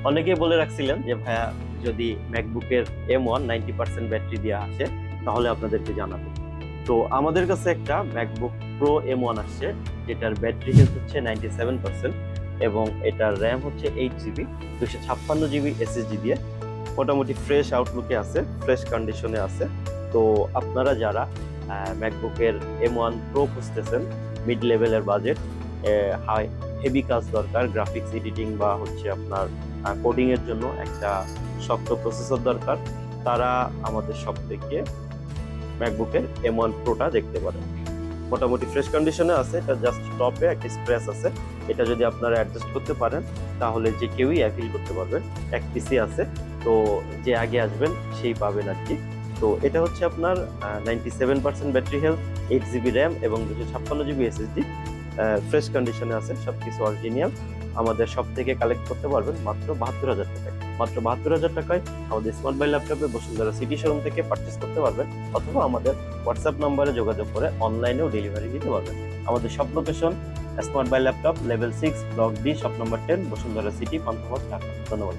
অনেকেই বলে রাখছিলেন যে ভাইয়া যদি ম্যাকবুকের M1 90% ব্যাটারি দিয়ে আসে তাহলে আপনাদেরকে জানাবো। তো আমাদের কাছে একটা ম্যাকবুক প্রো M1 আসছে, যেটার ব্যাটারি হেলথ হচ্ছে 97% এবং এটার র্যাম হচ্ছে 8 জিবি, 256 জিবি এসএসডি দিয়ে। মোটামুটি ফ্রেশ আউটলুকে আছে, ফ্রেশ কন্ডিশনে আছে। তো আপনারা যারা ম্যাকবুকের M1 প্রো খুঁজতেছেন, মিড লেভেলের বাজেট, হাই হেভি কাজ দরকার, গ্রাফিক্স এডিটিং বা হচ্ছে আপনার কোডিং এর জন্য একটা শক্ত প্রসেসর দরকার, তারা আমাদের সব থেকে ম্যাকবুকের M1 প্রোটা দেখতে পারেন। মোটামুটি ফ্রেশ কন্ডিশনে আছে, এটা জাস্ট টপে একটা স্ক্র্যাচ আছে। এটা যদি আপনারা অ্যাডজাস্ট করতে পারেন তাহলে যে কেউই অ্যাপিল করতে পারবেন। এক পিসি আছে, তো যে আগে আসবেন সেই পাবেন আর কি। তো এটা হচ্ছে আপনার 97% ব্যাটারি হেলথ, 8 জিবি র্যাম এবং 256 জিবি এসএসডি। ফ্রেশ কন্ডিশনে আছে, সবকিছু অরিজিনাল। আমাদের সব থেকে কালেক্ট করতে পারবেন মাত্র 72,000 টাকায়। মাত্র 72,000 টাকায় আমাদের স্মার্ট বাই ল্যাপটপে বসুন্ধরা সিটি শোরুম থেকে পারচেস করতে পারবেন, অথবা আমাদের হোয়াটসঅ্যাপ নাম্বারে যোগাযোগ করে অনলাইনেও ডেলিভারি দিতে পারবেন। আমাদের সব location smart by laptop, level 6, block D, shop number 10, Bashundhara city, Panthapath, Dhaka. ধন্যবাদ।